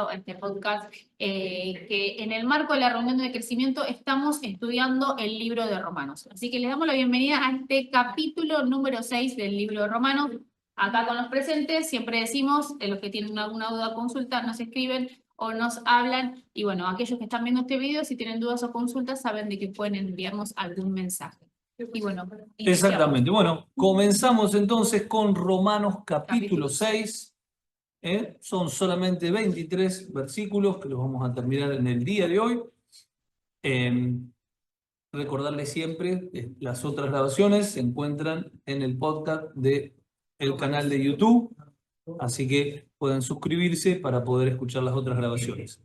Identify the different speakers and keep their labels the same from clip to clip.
Speaker 1: escuchado este podcast, que en el marco de la reunión de crecimiento estamos estudiando el libro de Romanos. Así que les damos la bienvenida a este capítulo número 6 del libro de Romanos. Acá con los presentes siempre decimos, los que tienen alguna duda o consulta, nos escriben o nos hablan. Y bueno, aquellos que están viendo este video, si tienen dudas o consultas, saben de que pueden enviarnos algún mensaje. Y bueno,
Speaker 2: exactamente. Bueno, comenzamos entonces con Romanos capítulo 6. Son solamente 23 versículos que los vamos a terminar en el día de hoy. Recordarles siempre, las otras grabaciones se encuentran en el podcast del canal de YouTube, así que pueden suscribirse para poder escuchar las otras grabaciones.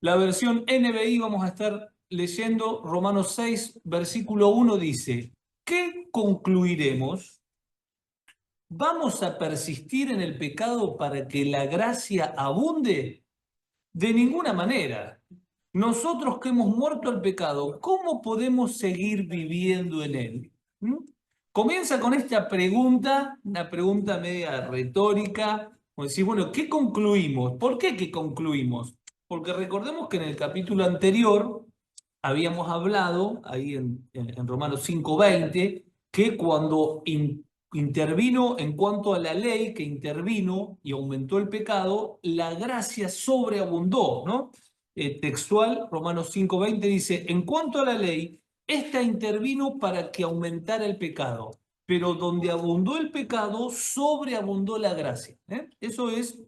Speaker 2: La versión NBI vamos a estar leyendo Romanos 6, versículo 1 dice: ¿qué concluiremos? ¿Vamos a persistir en el pecado para que la gracia abunde? De ninguna manera. Nosotros que hemos muerto al pecado, ¿cómo podemos seguir viviendo en él? Comienza con esta pregunta, una pregunta media retórica, como decir, bueno, ¿qué concluimos? ¿Por qué qué concluimos? Porque recordemos que en el capítulo anterior habíamos hablado, ahí en Romanos 5:20, que cuando intervino en cuanto a la ley, que intervino y aumentó el pecado, la gracia sobreabundó, ¿no? Textual, Romanos 5:20 dice: en cuanto a la ley, esta intervino para que aumentara el pecado, pero donde abundó el pecado, sobreabundó la gracia. Eso es,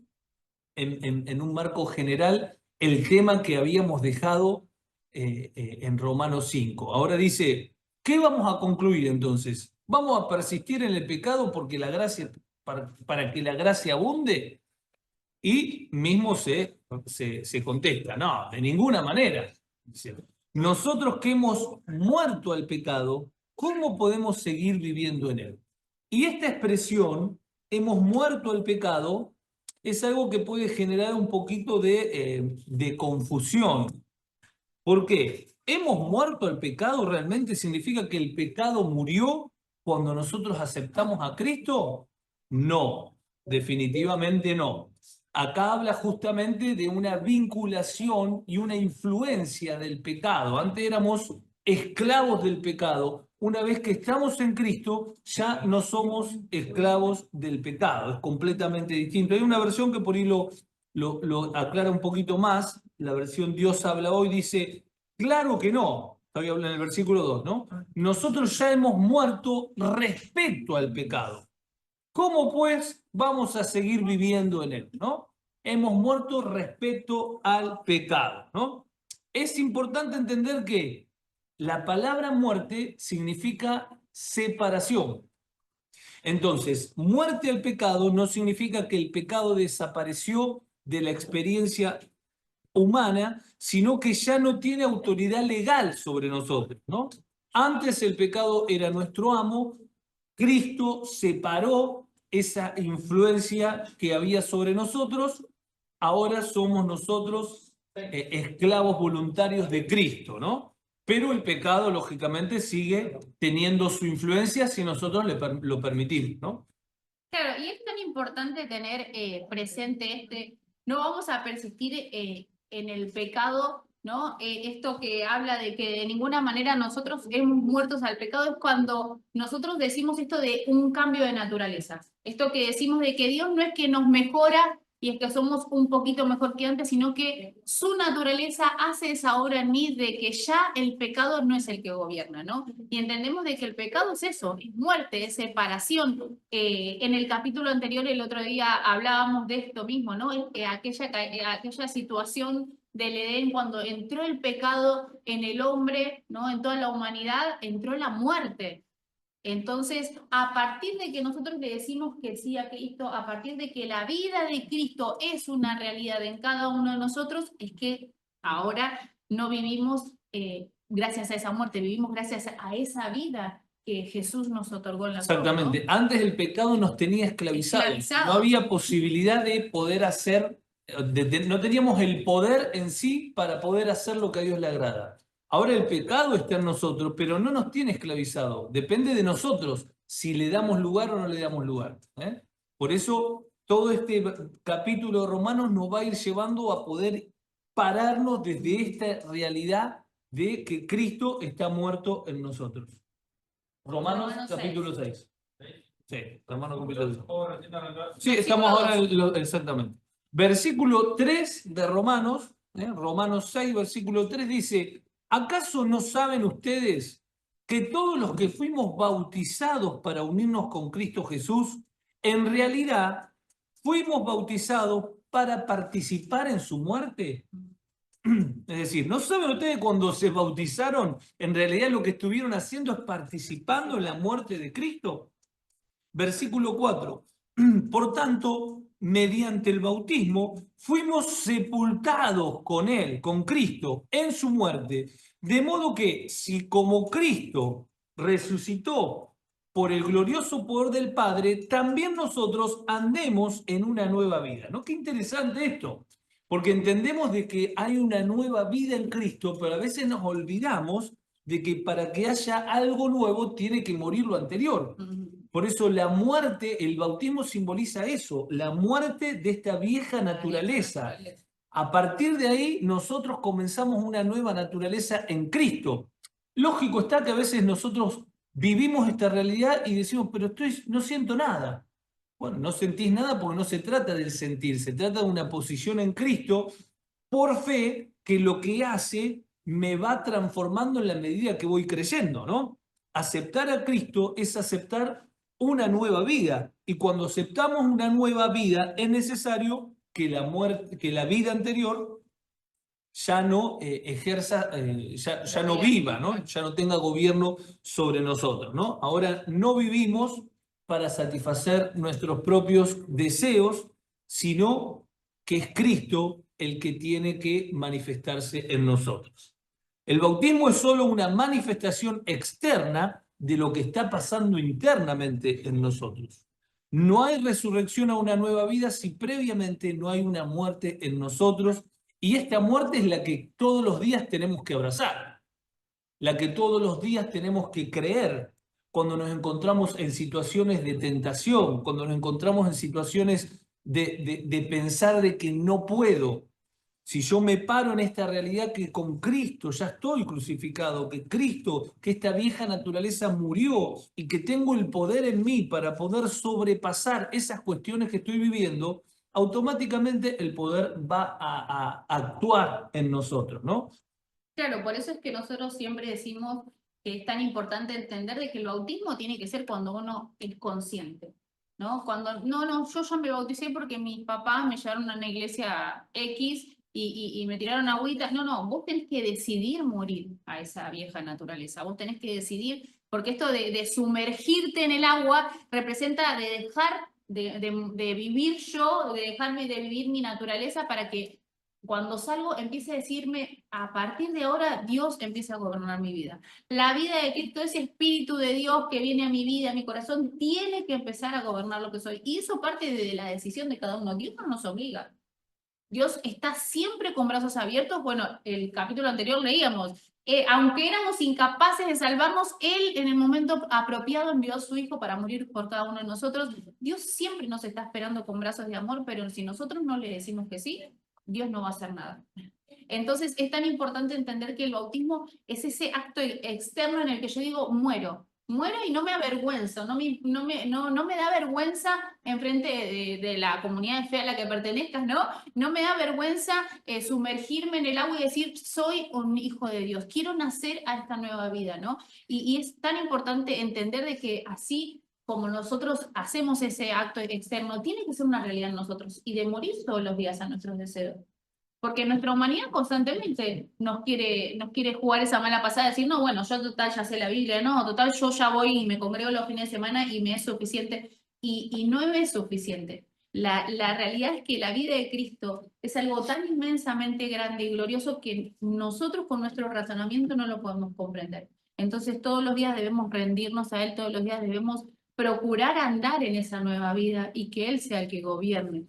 Speaker 2: en un marco general, el tema que habíamos dejado en Romanos 5. Ahora dice, ¿qué vamos a concluir entonces? ¿Vamos a persistir en el pecado porque la gracia, para que la gracia abunde? Y mismo se contesta, no, de ninguna manera. Dice, nosotros que hemos muerto al pecado, ¿cómo podemos seguir viviendo en él? Y esta expresión, hemos muerto al pecado, es algo que puede generar un poquito de confusión. ¿Por qué? ¿Hemos muerto al pecado? ¿Realmente significa que el pecado murió cuando nosotros aceptamos a Cristo? No, definitivamente no. Acá habla justamente de una vinculación y una influencia del pecado. Antes éramos esclavos del pecado. Una vez que estamos en Cristo, ya no somos esclavos del pecado. Es completamente distinto. Hay una versión que por ahí lo aclara un poquito más. La versión Dios habla hoy dice, claro que no. Todavía habla en el versículo 2, ¿no? Nosotros ya hemos muerto respecto al pecado. ¿Cómo pues vamos a seguir viviendo en él, ¿no? Hemos muerto respecto al pecado, ¿no? Es importante entender que la palabra muerte significa separación. Entonces, muerte al pecado no significa que el pecado desapareció de la experiencia humana, sino que ya no tiene autoridad legal sobre nosotros, ¿no? Antes el pecado era nuestro amo, Cristo separó esa influencia que había sobre nosotros, ahora somos nosotros esclavos voluntarios de Cristo, ¿no? Pero el pecado, lógicamente, sigue teniendo su influencia si nosotros lo permitimos, ¿no?
Speaker 1: Claro, y es tan importante tener presente no vamos a persistir en el pecado, ¿no? Esto que habla de que de ninguna manera nosotros hemos muertos al pecado es cuando nosotros decimos esto de un cambio de naturaleza. Esto que decimos de que Dios no es que nos mejora y es que somos un poquito mejor que antes, sino que su naturaleza hace esa obra en mí de que ya el pecado no es el que gobierna, ¿no? Y entendemos de que el pecado es eso, es muerte, es separación. En el capítulo anterior, el otro día, hablábamos de esto mismo, ¿no? Aquella situación del Edén, cuando entró el pecado en el hombre, ¿no? En toda la humanidad, entró la muerte. Entonces, a partir de que nosotros le decimos que sí a Cristo, a partir de que la vida de Cristo es una realidad en cada uno de nosotros, es que ahora no vivimos gracias a esa muerte, vivimos gracias a esa vida que Jesús nos otorgó en la cruz, ¿no?
Speaker 2: Exactamente. Antes el pecado nos tenía esclavizados. No había posibilidad de poder hacer, no teníamos el poder en sí para poder hacer lo que a Dios le agrada. Ahora el pecado está en nosotros, pero no nos tiene esclavizado. Depende de nosotros si le damos lugar o no le damos lugar. Por eso todo este capítulo de Romanos nos va a ir llevando a poder pararnos desde esta realidad de que Cristo está muerto en nosotros. Romanos capítulo 6. Sí, Romanos capítulo 6. Sí, estamos ahora exactamente. Versículo 3 de Romanos, Romanos 6, versículo 3 dice, ¿acaso no saben ustedes que todos los que fuimos bautizados para unirnos con Cristo Jesús, en realidad fuimos bautizados para participar en su muerte? Es decir, ¿no saben ustedes cuando se bautizaron, en realidad lo que estuvieron haciendo es participando en la muerte de Cristo? Versículo 4. Por tanto, mediante el bautismo, fuimos sepultados con Él, con Cristo, en su muerte. De modo que, si como Cristo resucitó por el glorioso poder del Padre, también nosotros andemos en una nueva vida. ¿No? Qué interesante esto. Porque entendemos de que hay una nueva vida en Cristo, pero a veces nos olvidamos de que para que haya algo nuevo tiene que morir lo anterior. Por eso la muerte, el bautismo simboliza eso, la muerte de esta vieja naturaleza. A partir de ahí nosotros comenzamos una nueva naturaleza en Cristo. Lógico está que a veces nosotros vivimos esta realidad y decimos, pero no siento nada. Bueno, no sentís nada porque no se trata del sentir, se trata de una posición en Cristo por fe que lo que hace me va transformando en la medida que voy creyendo, ¿no? Aceptar a Cristo es aceptar una nueva vida. Y cuando aceptamos una nueva vida, es necesario que que la vida anterior ya no ejerza, ya no viva, ¿no? Ya no tenga gobierno sobre nosotros, ¿no? Ahora no vivimos para satisfacer nuestros propios deseos, sino que es Cristo el que tiene que manifestarse en nosotros. El bautismo es solo una manifestación externa de lo que está pasando internamente en nosotros. No hay resurrección a una nueva vida si previamente no hay una muerte en nosotros, y esta muerte es la que todos los días tenemos que abrazar, la que todos los días tenemos que creer cuando nos encontramos en situaciones de tentación, cuando nos encontramos en situaciones de pensar de que no puedo. Si yo me paro en esta realidad que con Cristo ya estoy crucificado, que Cristo, que esta vieja naturaleza murió y que tengo el poder en mí para poder sobrepasar esas cuestiones que estoy viviendo, automáticamente el poder va a actuar en nosotros, ¿no?
Speaker 1: Claro, por eso es que nosotros siempre decimos que es tan importante entender de que el bautismo tiene que ser cuando uno es consciente, ¿no? Cuando, yo ya me bauticé porque mis papás me llevaron a una iglesia X y me tiraron agüita. No, vos tenés que decidir morir a esa vieja naturaleza, vos tenés que decidir, porque esto de sumergirte en el agua representa de dejar de vivir yo, de dejarme de vivir mi naturaleza para que cuando salgo empiece a decirme, a partir de ahora Dios empieza a gobernar mi vida. La vida de Cristo, ese Espíritu de Dios que viene a mi vida, a mi corazón, tiene que empezar a gobernar lo que soy. Y eso parte de la decisión de cada uno. Dios no nos obliga. Dios está siempre con brazos abiertos. Bueno, el capítulo anterior leíamos, aunque éramos incapaces de salvarnos, Él en el momento apropiado envió a su Hijo para morir por cada uno de nosotros. Dios siempre nos está esperando con brazos de amor, pero si nosotros no le decimos que sí, Dios no va a hacer nada. Entonces es tan importante entender que el bautismo es ese acto externo en el que yo digo, muero y no me avergüenzo, no me da vergüenza enfrente de la comunidad de fe a la que pertenezcas, ¿no? No me da vergüenza sumergirme en el agua y decir, soy un hijo de Dios, quiero nacer a esta nueva vida, ¿no? Y es tan importante entender de que así como nosotros hacemos ese acto externo, tiene que ser una realidad en nosotros y de morir todos los días a nuestros deseos. Porque nuestra humanidad constantemente nos quiere jugar esa mala pasada, decir, no, bueno, yo total ya sé la Biblia, no, total yo ya voy y me congrego los fines de semana y me es suficiente. Y no es suficiente. La realidad es que la vida de Cristo es algo tan inmensamente grande y glorioso que nosotros con nuestro razonamiento no lo podemos comprender. Entonces todos los días debemos rendirnos a Él, todos los días debemos procurar andar en esa nueva vida y que Él sea el que gobierne.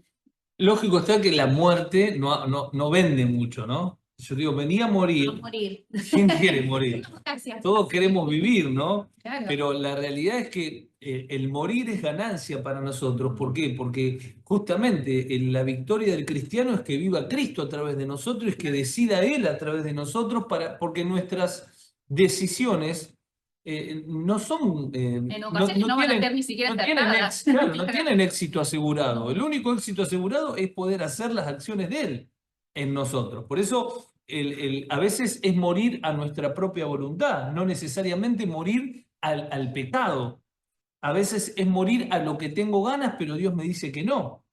Speaker 2: Lógico está que la muerte no vende mucho, ¿no? O Yo digo, venía a
Speaker 1: No
Speaker 2: morir.
Speaker 1: morir.
Speaker 2: ¿Quién quiere morir?
Speaker 1: Gracias.
Speaker 2: Todos queremos vivir, ¿no?
Speaker 1: Claro.
Speaker 2: Pero la realidad es que el morir es ganancia para nosotros. ¿Por qué? Porque justamente la victoria del cristiano es que viva Cristo a través de nosotros, es que decida Él a través de nosotros, porque nuestras decisiones no son,
Speaker 1: En ocasiones no van a ser ni siquiera acertadas.
Speaker 2: claro, no tienen éxito asegurado. El único éxito asegurado es poder hacer las acciones de Él en nosotros. Por eso a veces es morir a nuestra propia voluntad, no necesariamente morir al pecado. A veces es morir a lo que tengo ganas, pero Dios me dice que no.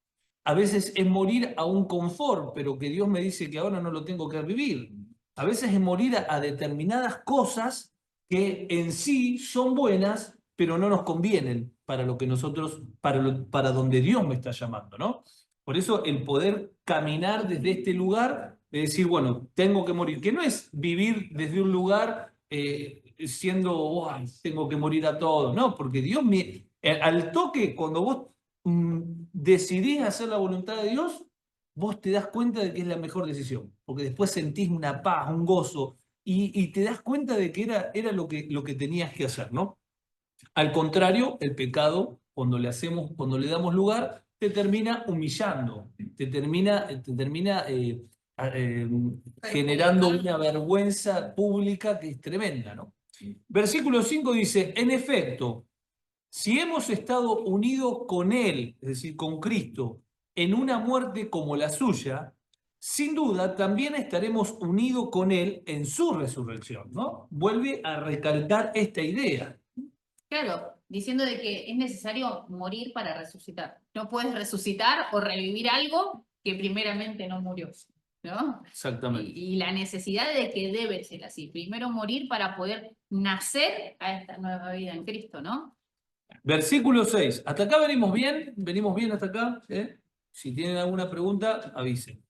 Speaker 2: A veces es morir a un confort, pero que Dios me dice que ahora no lo tengo que vivir. A veces es morir a determinadas cosas que en sí son buenas, pero no nos convienen para lo que nosotros, para donde Dios me está llamando, ¿no? Por eso el poder caminar desde este lugar, de decir, bueno, tengo que morir, que no es vivir desde un lugar siendo, "Oh, tengo que morir a todos", no, porque Dios al toque, cuando vos decidís hacer la voluntad de Dios, vos te das cuenta de que es la mejor decisión, porque después sentís una paz, un gozo, y te das cuenta de que era lo que tenías que hacer, ¿no? Al contrario, el pecado, cuando le damos lugar, te termina humillando, te termina generando una vergüenza pública que es tremenda, ¿no? Versículo 5 dice, en efecto, si hemos estado unidos con Él, es decir, con Cristo, en una muerte como la suya, sin duda también estaremos unidos con Él en su resurrección, ¿no? Vuelve a recalcar esta idea.
Speaker 1: Claro, diciendo de que es necesario morir para resucitar. No puedes resucitar o revivir algo que primeramente no murió, ¿no?
Speaker 2: Exactamente.
Speaker 1: Y la necesidad de que debe ser así. Primero morir para poder nacer a esta nueva vida en Cristo, ¿no?
Speaker 2: Versículo 6. ¿Hasta acá venimos bien hasta acá? ¿Eh? Si tienen alguna pregunta, avisen.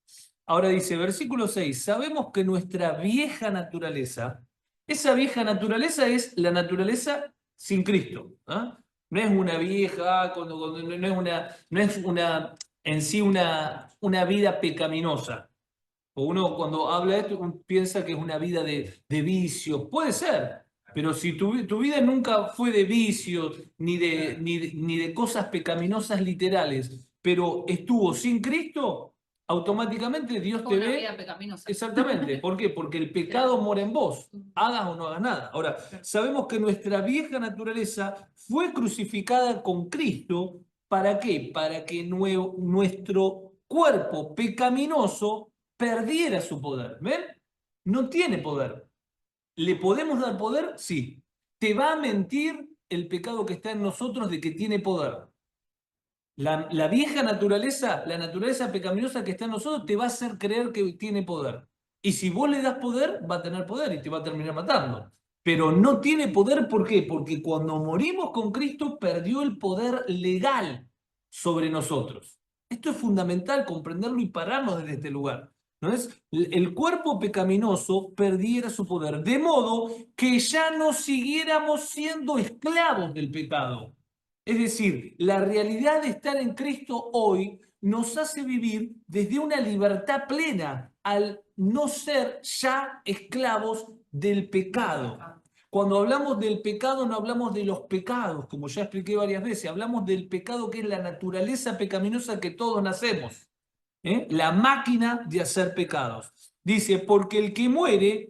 Speaker 2: Ahora dice, versículo 6, sabemos que nuestra vieja naturaleza, esa vieja naturaleza es la naturaleza sin Cristo. ¿Ah? No es una vieja, no es una en sí una vida pecaminosa. O uno cuando habla de esto piensa que es una vida de vicios. Puede ser, pero si tu vida nunca fue de vicios ni de cosas pecaminosas literales, pero estuvo sin Cristo, automáticamente Dios
Speaker 1: Fue
Speaker 2: te
Speaker 1: una
Speaker 2: ve.
Speaker 1: vida pecaminosa.
Speaker 2: Exactamente. ¿Por qué? Porque el pecado mora en vos, hagas o no hagas nada. Ahora, sabemos que nuestra vieja naturaleza fue crucificada con Cristo. ¿Para qué? Para que nuestro cuerpo pecaminoso perdiera su poder. ¿Ven? No tiene poder. ¿Le podemos dar poder? Sí. Te va a mentir el pecado que está en nosotros de que tiene poder. La vieja naturaleza, la naturaleza pecaminosa que está en nosotros, te va a hacer creer que tiene poder. Y si vos le das poder, va a tener poder y te va a terminar matando. Pero no tiene poder, ¿por qué? Porque cuando morimos con Cristo, perdió el poder legal sobre nosotros. Esto es fundamental comprenderlo y pararnos desde este lugar. ¿No es? El cuerpo pecaminoso perdiera su poder, de modo que ya no siguiéramos siendo esclavos del pecado. Es decir, la realidad de estar en Cristo hoy nos hace vivir desde una libertad plena al no ser ya esclavos del pecado. Cuando hablamos del pecado no hablamos de los pecados, como ya expliqué varias veces, hablamos del pecado que es la naturaleza pecaminosa que todos nacemos, ¿eh? La máquina de hacer pecados. Dice, porque el que muere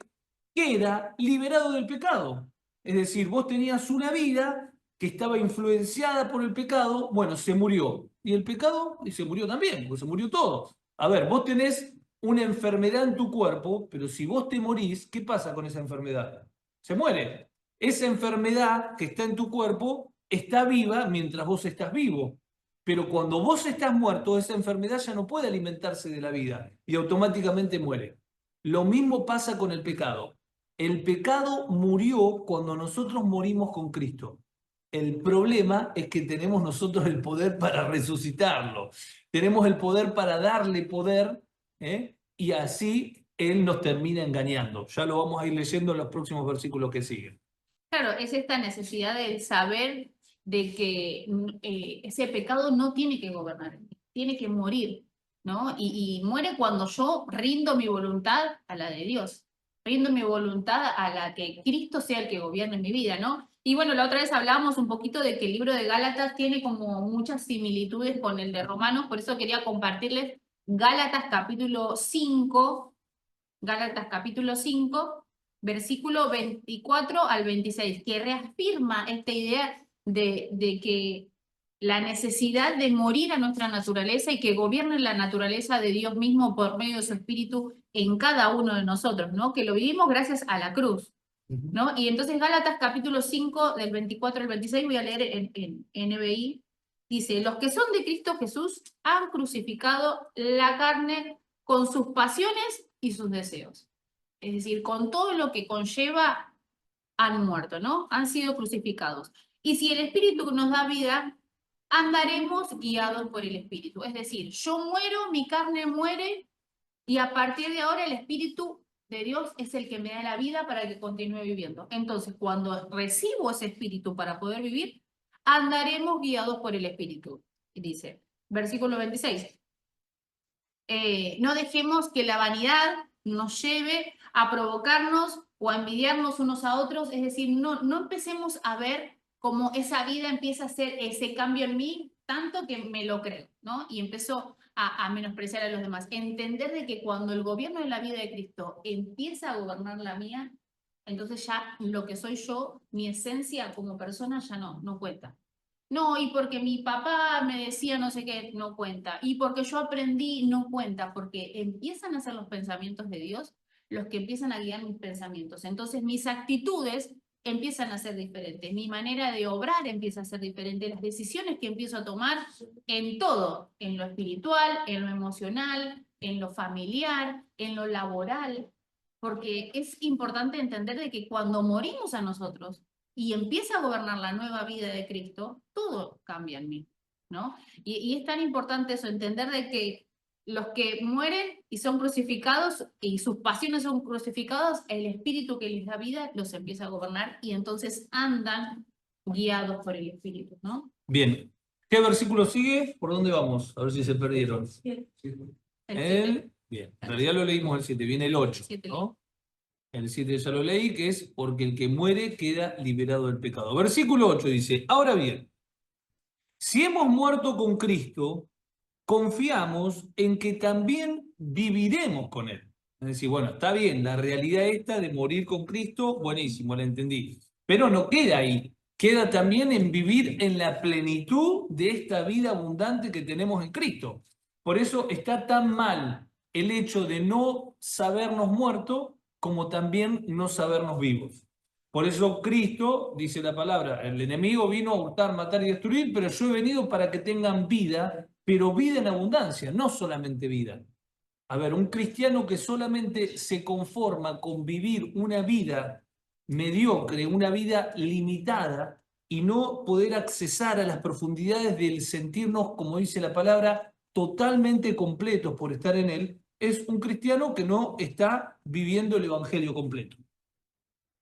Speaker 2: queda liberado del pecado. Es decir, vos tenías una vida que estaba influenciada por el pecado, bueno, se murió. Y el pecado y se murió también, porque se murió todo. A ver, vos tenés una enfermedad en tu cuerpo, pero si vos te morís, ¿qué pasa con esa enfermedad? Se muere. Esa enfermedad que está en tu cuerpo está viva mientras vos estás vivo. Pero cuando vos estás muerto, esa enfermedad ya no puede alimentarse de la vida y automáticamente muere. Lo mismo pasa con el pecado. El pecado murió cuando nosotros morimos con Cristo. El problema es que tenemos nosotros el poder para resucitarlo. Tenemos el poder para darle poder, ¿eh? Y así Él nos termina engañando. Ya lo vamos a ir leyendo en los próximos versículos que siguen.
Speaker 1: Claro, es esta necesidad de saber de que ese pecado no tiene que gobernar, tiene que morir, ¿no? Y muere cuando yo rindo mi voluntad a la de Dios, rindo mi voluntad a la que Cristo sea el que gobierne mi vida, ¿no? Y bueno, la otra vez hablábamos un poquito de que el libro de Gálatas tiene como muchas similitudes con el de Romanos, por eso quería compartirles Gálatas capítulo 5, Gálatas capítulo 5, versículo 24 al 26, que reafirma esta idea de que la necesidad de morir a nuestra naturaleza y que gobierne la naturaleza de Dios mismo por medio de su Espíritu en cada uno de nosotros, ¿no? Que lo vivimos gracias a la cruz, ¿no? Y entonces Gálatas capítulo 5, del 24 al 26, voy a leer en NBI, dice, los que son de Cristo Jesús han crucificado la carne con sus pasiones y sus deseos. Es decir, con todo lo que conlleva, han muerto, ¿no? Han sido crucificados. Y si el Espíritu nos da vida, andaremos guiados por el Espíritu. Es decir, yo muero, mi carne muere, y a partir de ahora el Espíritu de Dios es el que me da la vida para que continúe viviendo. Entonces, cuando recibo ese Espíritu para poder vivir, andaremos guiados por el Espíritu. Y dice, versículo 26, no dejemos que la vanidad nos lleve a provocarnos o a envidiarnos unos a otros, es decir, no empecemos a ver cómo esa vida empieza a hacer ese cambio en mí, tanto que me lo creo, ¿no? Y empiezo a menospreciar a los demás. Entender de que cuando el gobierno de la vida de Cristo empieza a gobernar la mía, entonces ya lo que soy yo, mi esencia como persona ya no cuenta. No, y porque mi papá me decía no sé qué, no cuenta. Y porque yo aprendí, no cuenta, porque empiezan a ser los pensamientos de Dios los que empiezan a guiar mis pensamientos. Entonces mis actitudes empiezan a ser diferentes, mi manera de obrar empieza a ser diferente, las decisiones que empiezo a tomar en todo, en lo espiritual, en lo emocional, en lo familiar, en lo laboral, porque es importante entender de que cuando morimos a nosotros, y empieza a gobernar la nueva vida de Cristo, todo cambia en mí, ¿no? Y es tan importante eso, entender de que los que mueren y son crucificados y sus pasiones son crucificadas, el espíritu que les da vida los empieza a gobernar y entonces andan guiados por el espíritu, ¿no?
Speaker 2: Bien. ¿Qué versículo sigue? ¿Por dónde vamos? A ver si se perdieron. Bien, en realidad lo leímos el 7, viene el 8, ¿no? El 7 ya lo leí, que es porque el que muere queda liberado del pecado. Versículo 8 dice, ahora bien, si hemos muerto con Cristo, confiamos en que también viviremos con Él. Es decir, bueno, está bien, la realidad esta de morir con Cristo, buenísimo, la entendí. Pero no queda ahí, queda también en vivir en la plenitud de esta vida abundante que tenemos en Cristo. Por eso está tan mal el hecho de no sabernos muertos como también no sabernos vivos. Por eso Cristo, dice la palabra, el enemigo vino a hurtar, matar y destruir, pero yo he venido para que tengan vida, pero vida en abundancia, no solamente vida. A ver, un cristiano que solamente se conforma con vivir una vida mediocre, una vida limitada, y no poder accesar a las profundidades del sentirnos, como dice la palabra, totalmente completos por estar en él, es un cristiano que no está viviendo el evangelio completo.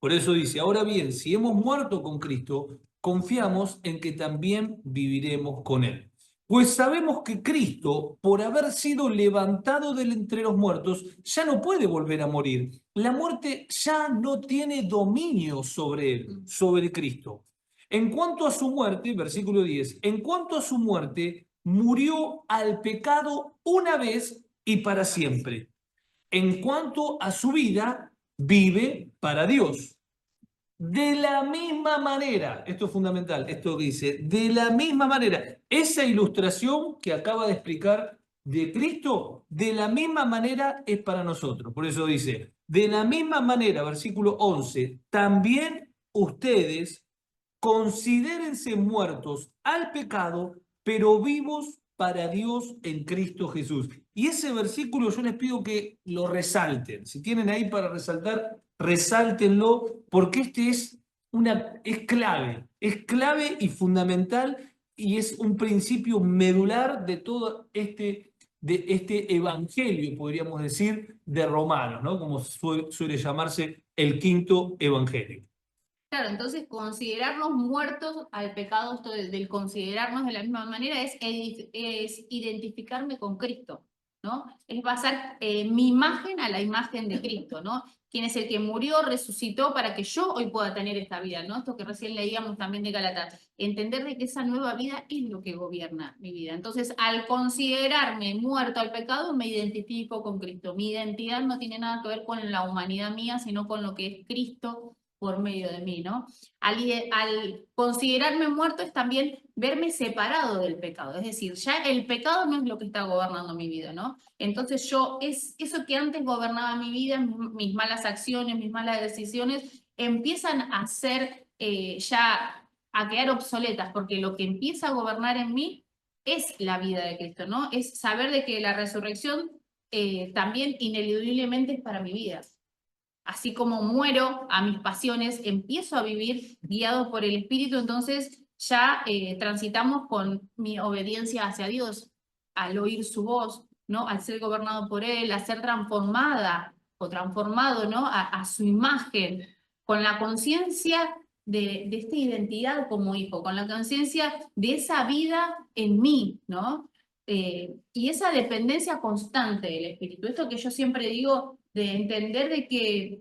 Speaker 2: Por eso dice, ahora bien, si hemos muerto con Cristo, confiamos en que también viviremos con Él. Pues sabemos que Cristo, por haber sido levantado de entre los muertos, ya no puede volver a morir. La muerte ya no tiene dominio sobre él, sobre Cristo. En cuanto a su muerte, versículo 10, en cuanto a su muerte, murió al pecado una vez y para siempre. En cuanto a su vida, vive para Dios. De la misma manera, esto es fundamental, esto que dice, de la misma manera, esa ilustración que acaba de explicar de Cristo, de la misma manera es para nosotros. Por eso dice, de la misma manera, versículo 11, también ustedes considérense muertos al pecado, pero vivos para Dios en Cristo Jesús. Y ese versículo yo les pido que lo resalten. Si tienen ahí para resaltar, resáltenlo, porque este es clave y fundamental, y es un principio medular de todo de este evangelio, podríamos decir, de Romanos, ¿no? Como suele llamarse el quinto evangelio.
Speaker 1: Claro, entonces considerarnos muertos al pecado, esto del considerarnos de la misma manera es identificarme con Cristo, ¿no? Es basar mi imagen a la imagen de Cristo, ¿no? Quien es el que murió, resucitó para que yo hoy pueda tener esta vida, ¿no? Esto que recién leíamos también de Gálatas. Entender de que esa nueva vida es lo que gobierna mi vida. Entonces, al considerarme muerto al pecado, me identifico con Cristo. Mi identidad no tiene nada que ver con la humanidad mía, sino con lo que es Cristo por medio de mí, ¿no? Al considerarme muerto es también verme separado del pecado, es decir, ya el pecado no es lo que está gobernando mi vida, ¿no? Entonces eso que antes gobernaba mi vida, mis malas acciones, mis malas decisiones, empiezan a ser ya a quedar obsoletas, porque lo que empieza a gobernar en mí es la vida de Cristo, ¿no? Es saber de que la resurrección también ineludiblemente es para mi vida. Así como muero a mis pasiones, empiezo a vivir guiado por el Espíritu, entonces ya transitamos con mi obediencia hacia Dios, al oír su voz, ¿no? Al ser gobernado por Él, a ser transformada o transformado, ¿no? A su imagen, con la conciencia de esta identidad como hijo, con la conciencia de esa vida en mí, ¿no? Y esa dependencia constante del Espíritu. Esto que yo siempre digo de entender de que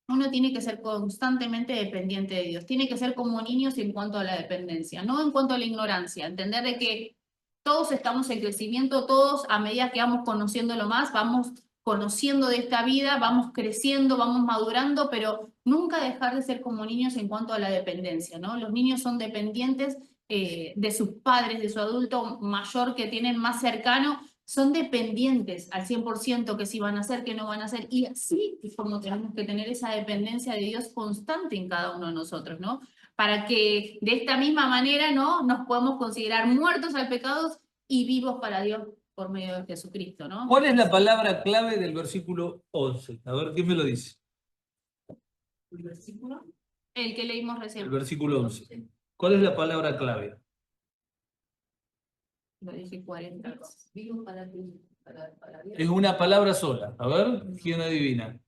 Speaker 1: uno tiene que ser constantemente dependiente de Dios, tiene que ser como niños en cuanto a la dependencia, no en cuanto a la ignorancia, entender de que todos estamos en crecimiento, todos a medida que vamos conociéndolo más, vamos conociendo de esta vida, vamos creciendo, vamos madurando, pero nunca dejar de ser como niños en cuanto a la dependencia, ¿no? Los niños son dependientes de sus padres, de su adulto mayor que tienen más cercano, son dependientes al 100% que si van a hacer, que no van a hacer, y así es como tenemos que tener esa dependencia de Dios constante en cada uno de nosotros, ¿no? Para que de esta misma manera, ¿no? Nos podamos considerar muertos al pecado y vivos para Dios por medio de Jesucristo, ¿no?
Speaker 2: ¿Cuál es la palabra clave del versículo 11? A ver, ¿quién me lo dice?
Speaker 1: ¿El versículo? El que leímos recién.
Speaker 2: El versículo 11. ¿Cuál es la palabra clave?
Speaker 1: Lo dije 40 veces.
Speaker 2: Es una palabra sola. A ver, ¿quién adivina?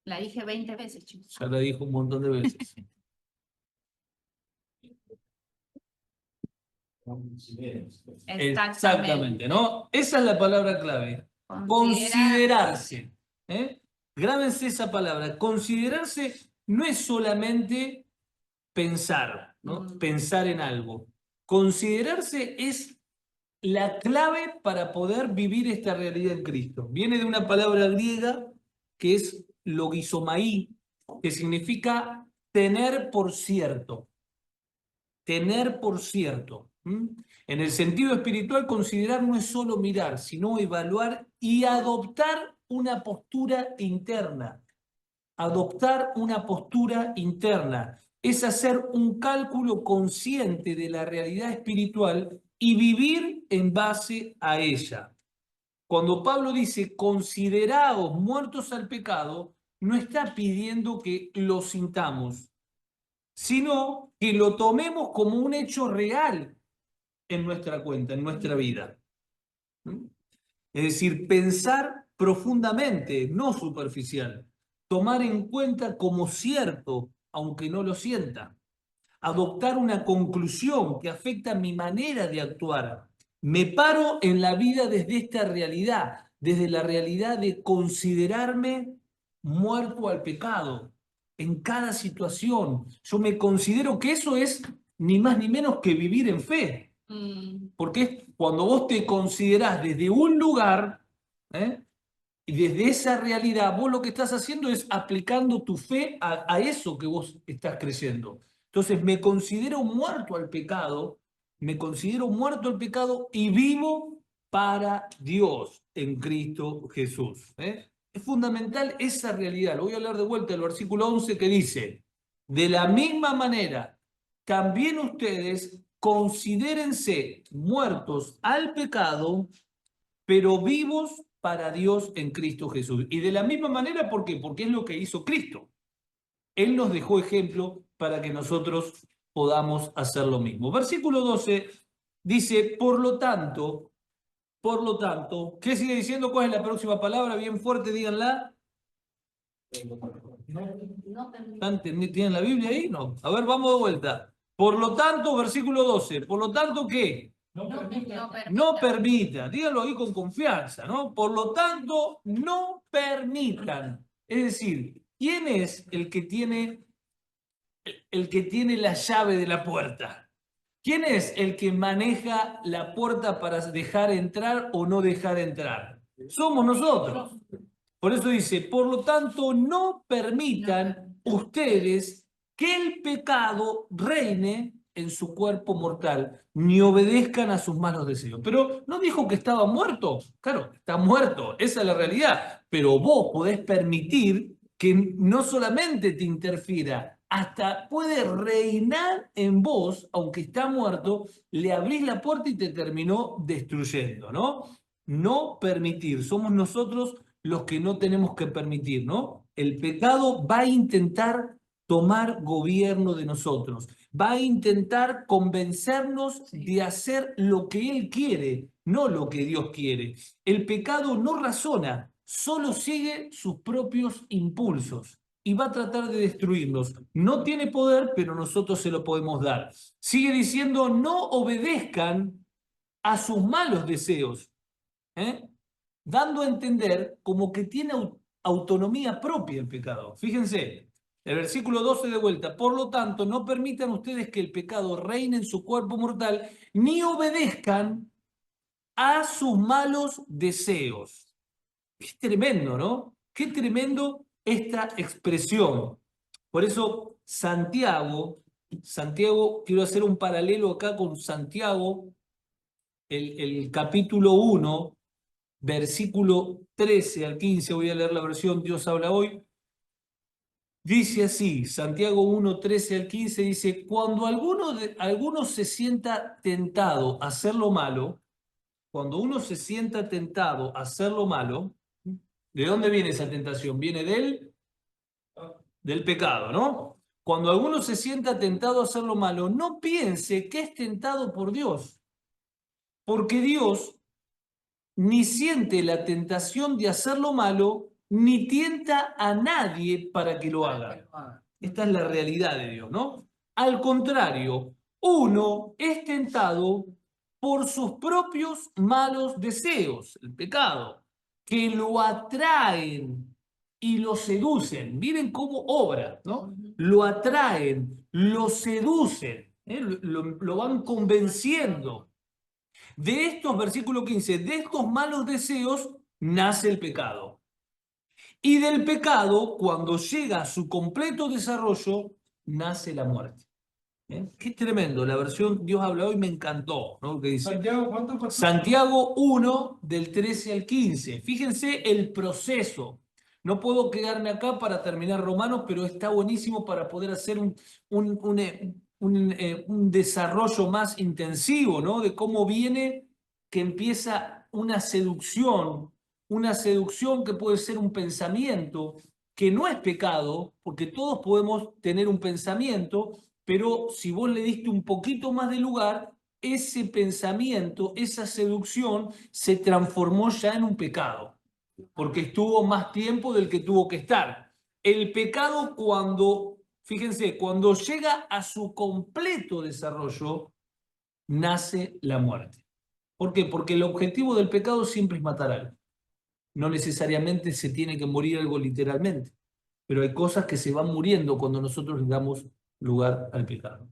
Speaker 1: La dije 20 veces, chicos.
Speaker 2: Ya la dijo un montón de veces. Exactamente, ¿no? Esa es la palabra clave. Considerarse. Grábense esa palabra. Considerarse no es solamente pensar, ¿no? Pensar en algo. Considerarse es la clave para poder vivir esta realidad en Cristo. Viene de una palabra griega que es logizomaí, que significa tener por cierto. Tener por cierto. En el sentido espiritual, considerar no es solo mirar, sino evaluar y adoptar una postura interna. Adoptar una postura interna es hacer un cálculo consciente de la realidad espiritual y vivir en base a ella. Cuando Pablo dice consideraos muertos al pecado, no está pidiendo que lo sintamos, sino que lo tomemos como un hecho real en nuestra cuenta, en nuestra vida. Es decir, pensar profundamente, no superficial. Tomar en cuenta como cierto, aunque no lo sienta. Adoptar una conclusión que afecta mi manera de actuar. Me paro en la vida desde esta realidad, desde la realidad de considerarme muerto al pecado. En cada situación, yo me considero que eso es ni más ni menos que vivir en fe. Porque es cuando vos te considerás desde un lugar, y desde esa realidad, vos lo que estás haciendo es aplicando tu fe a eso que vos estás creyendo. Entonces, me considero muerto al pecado, me considero muerto al pecado y vivo para Dios en Cristo Jesús. Es fundamental esa realidad. Lo voy a hablar de vuelta del versículo 11 que dice, de la misma manera, también ustedes considérense muertos al pecado, pero vivos para Dios en Cristo Jesús. Y de la misma manera, ¿por qué? Porque es lo que hizo Cristo. Él nos dejó ejemplo para que nosotros podamos hacer lo mismo. Versículo 12 dice, por lo tanto, ¿qué sigue diciendo? ¿Cuál es la próxima palabra? Bien fuerte, díganla. ¿Tienen la Biblia ahí? No. A ver, vamos de vuelta. Por lo tanto, versículo 12, por lo tanto, ¿qué? No permitan, díganlo ahí con confianza, ¿no? Por lo tanto, no permitan. Es decir, ¿quién es el que tiene la llave de la puerta? ¿Quién es el que maneja la puerta para dejar entrar o no dejar entrar? Somos nosotros. Por eso dice, por lo tanto, no permitan ustedes que el pecado reine en su cuerpo mortal, ni obedezcan a sus malos deseos. Pero no dijo que estaba muerto. Claro, está muerto, esa es la realidad. Pero vos podés permitir que no solamente te interfiera, hasta puede reinar en vos, aunque está muerto, le abrís la puerta y te terminó destruyendo, ¿no? No permitir, somos nosotros los que no tenemos que permitir, ¿no? El pecado va a intentar tomar gobierno de nosotros, va a intentar convencernos de hacer lo que Él quiere, no lo que Dios quiere. El pecado no razona, solo sigue sus propios impulsos y va a tratar de destruirnos. No tiene poder, pero nosotros se lo podemos dar. Sigue diciendo, no obedezcan a sus malos deseos, ¿eh? Dando a entender como que tiene autonomía propia el pecado. Fíjense, el versículo 12 de vuelta. Por lo tanto, no permitan ustedes que el pecado reine en su cuerpo mortal, ni obedezcan a sus malos deseos. Qué tremendo, ¿no? Qué tremendo esta expresión. Por eso, Santiago, quiero hacer un paralelo acá con Santiago, el capítulo 1, versículo 13 al 15, voy a leer la versión Dios habla hoy. Dice así, Santiago 1, 13 al 15, dice, cuando alguno se sienta tentado a hacer lo malo, cuando uno se sienta tentado a hacer lo malo, ¿de dónde viene esa tentación? Viene del pecado, ¿no? Cuando alguno se sienta tentado a hacer lo malo, no piense que es tentado por Dios, porque Dios ni siente la tentación de hacer lo malo, ni tienta a nadie para que lo haga. Esta es la realidad de Dios, ¿no? Al contrario, uno es tentado por sus propios malos deseos, el pecado, que lo atraen y lo seducen. Miren cómo obra, ¿no? Lo atraen, lo seducen, ¿eh? Lo van convenciendo. De estos, versículo 15, de estos malos deseos nace el pecado. Y del pecado, cuando llega a su completo desarrollo, nace la muerte. ¿Eh? Qué tremendo, la versión Dios habla hoy me encantó, ¿no? Que dice, Santiago 1, del 13 al 15. Fíjense el proceso. No puedo quedarme acá para terminar Romanos, pero está buenísimo para poder hacer un desarrollo más intensivo, ¿no? De cómo viene, que empieza una seducción que puede ser un pensamiento, que no es pecado, porque todos podemos tener un pensamiento, pero si vos le diste un poquito más de lugar, ese pensamiento, esa seducción, se transformó ya en un pecado, porque estuvo más tiempo del que tuvo que estar. El pecado fíjense, cuando llega a su completo desarrollo, nace la muerte. ¿Por qué? Porque el objetivo del pecado siempre es matar algo. No necesariamente se tiene que morir algo literalmente, pero hay cosas que se van muriendo cuando nosotros le damos lugar al pecado.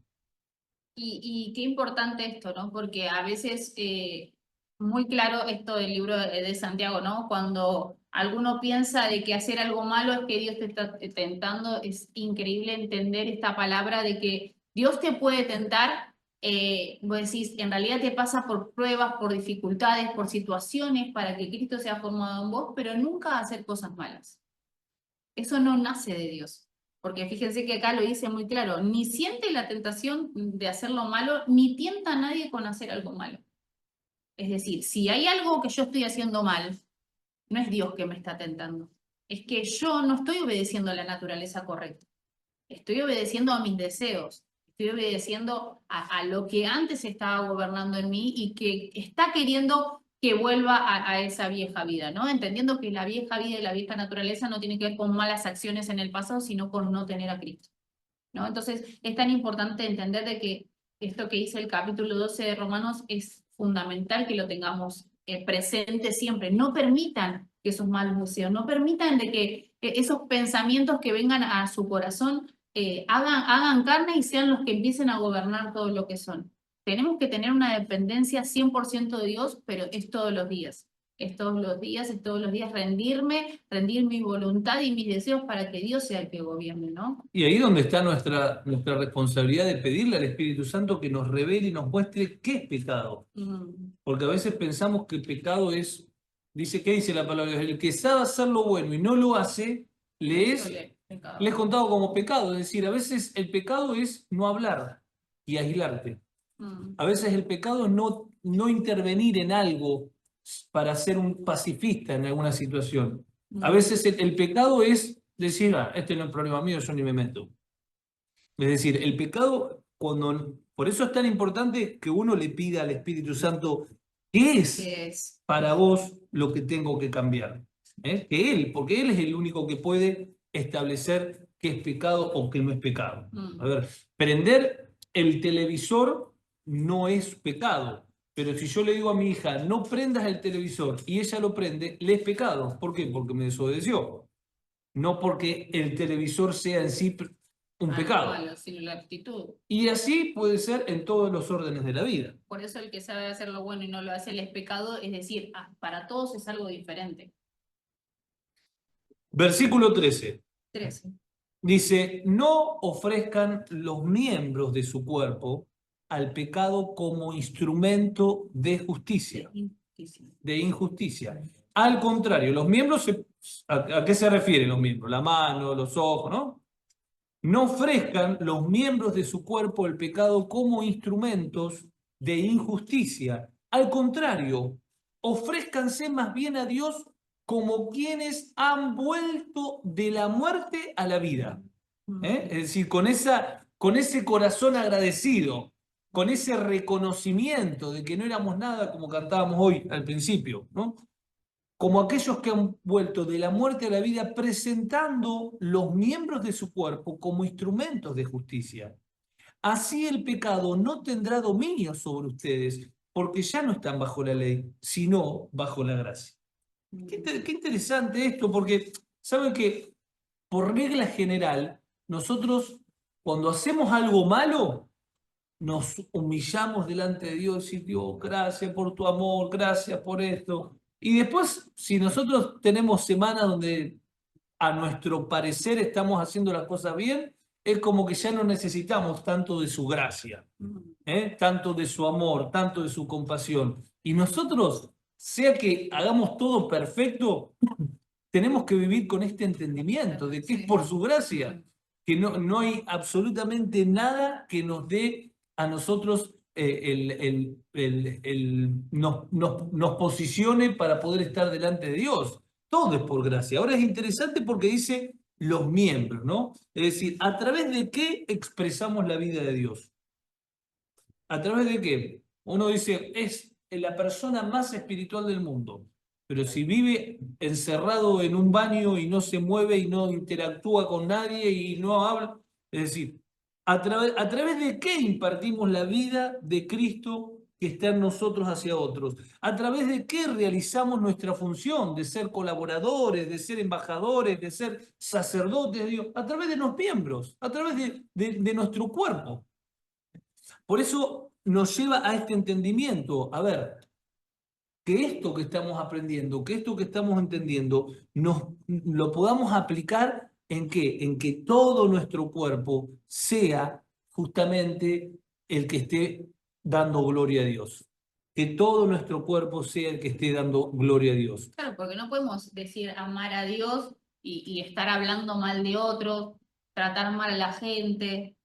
Speaker 1: Y qué importante esto, ¿no? Porque a veces, muy claro esto del libro de Santiago, ¿no? Cuando alguno piensa de que hacer algo malo es que Dios te está tentando, es increíble entender esta palabra de que Dios te puede tentar, vos decís, en realidad te pasa por pruebas, por dificultades, por situaciones para que Cristo sea formado en vos, pero nunca hacer cosas malas. Eso no nace de Dios. Porque fíjense que acá lo dice muy claro, ni siente la tentación de hacer lo malo, ni tienta a nadie con hacer algo malo. Es decir, si hay algo que yo estoy haciendo mal, no es Dios que me está tentando. Es que yo no estoy obedeciendo a la naturaleza correcta. Estoy obedeciendo a mis deseos. Estoy obedeciendo a lo que antes estaba gobernando en mí y que está queriendo que vuelva a esa vieja vida, ¿no? Entendiendo que la vieja vida y la vieja naturaleza no tiene que ver con malas acciones en el pasado, sino con no tener a Cristo, ¿no? Entonces, es tan importante entender de que esto que dice el capítulo 12 de Romanos es fundamental que lo tengamos presente siempre. No permitan que esos malos deseos, no permitan de que esos pensamientos que vengan a su corazón hagan carne y sean los que empiecen a gobernar todo lo que son. Tenemos que tener una dependencia 100% de Dios, pero es todos los días. Es todos los días, es todos los días rendir mi voluntad y mis deseos para que Dios sea el que gobierne, ¿no?
Speaker 2: Y ahí donde está nuestra responsabilidad de pedirle al Espíritu Santo que nos revele y nos muestre qué es pecado. Porque a veces pensamos que el pecado es, ¿qué dice la palabra? El que sabe hacer lo bueno y no lo hace, le es contado como pecado. Es decir, a veces el pecado es no hablar y aislarte. A veces el pecado es no intervenir en algo para ser un pacifista en alguna situación. A veces el pecado es decir, este no es problema mío, yo ni me meto. Es decir, el pecado, por eso es tan importante que uno le pida al Espíritu Santo, ¿qué es para vos lo que tengo que cambiar? Porque Él es el único que puede establecer qué es pecado o qué no es pecado. A ver, prender el televisor no es pecado, pero si yo le digo a mi hija, no prendas el televisor y ella lo prende, le es pecado. ¿Por qué? Porque me desobedeció. No porque el televisor sea en sí un pecado.
Speaker 1: Malo, sino la actitud.
Speaker 2: Y así puede ser en todos los órdenes de la vida.
Speaker 1: Por eso el que sabe hacer lo bueno y no lo hace, él es pecado, es decir, para todos es algo diferente.
Speaker 2: Versículo 13.
Speaker 1: 13.
Speaker 2: Dice, no ofrezcan los miembros de su cuerpo al pecado como instrumento de justicia. De injusticia. Al contrario, los miembros, ¿a qué se refieren los miembros? La mano, los ojos, ¿no? No ofrezcan los miembros de su cuerpo el pecado como instrumentos de injusticia. Al contrario, ofrézcanse más bien a Dios como quienes han vuelto de la muerte a la vida. Es decir, con ese corazón agradecido, con ese reconocimiento de que no éramos nada, como cantábamos hoy al principio, ¿no? Como aquellos que han vuelto de la muerte a la vida, presentando los miembros de su cuerpo como instrumentos de justicia. Así el pecado no tendrá dominio sobre ustedes, porque ya no están bajo la ley, sino bajo la gracia. Qué interesante esto, porque saben que por regla general, nosotros cuando hacemos algo malo, nos humillamos delante de Dios y Dios, gracias por tu amor, gracias por esto. Y después, si nosotros tenemos semanas donde a nuestro parecer estamos haciendo las cosas bien, es como que ya no necesitamos tanto de su gracia, tanto de su amor, tanto de su compasión. Y nosotros, sea que hagamos todo perfecto, tenemos que vivir con este entendimiento de que es por su gracia, que no hay absolutamente nada que nos dé a nosotros nos posicione para poder estar delante de Dios. Todo es por gracia. Ahora es interesante porque dice los miembros, ¿no? Es decir, ¿a través de qué expresamos la vida de Dios? ¿A través de qué? Uno dice, es la persona más espiritual del mundo, pero si vive encerrado en un baño y no se mueve y no interactúa con nadie y no habla, es decir, ¿a través de qué impartimos la vida de Cristo que está en nosotros hacia otros? ¿A través de qué realizamos nuestra función de ser colaboradores, de ser embajadores, de ser sacerdotes de Dios? A través de los miembros, a través de nuestro cuerpo. Por eso nos lleva a este entendimiento. A ver, que esto que estamos aprendiendo, que esto que estamos entendiendo, lo podamos aplicar ¿en qué? En que todo nuestro cuerpo sea justamente el que esté dando gloria a Dios. Que todo nuestro cuerpo sea el que esté dando gloria a Dios.
Speaker 1: Claro, porque no podemos decir amar a Dios y estar hablando mal de otros, tratar mal a la gente,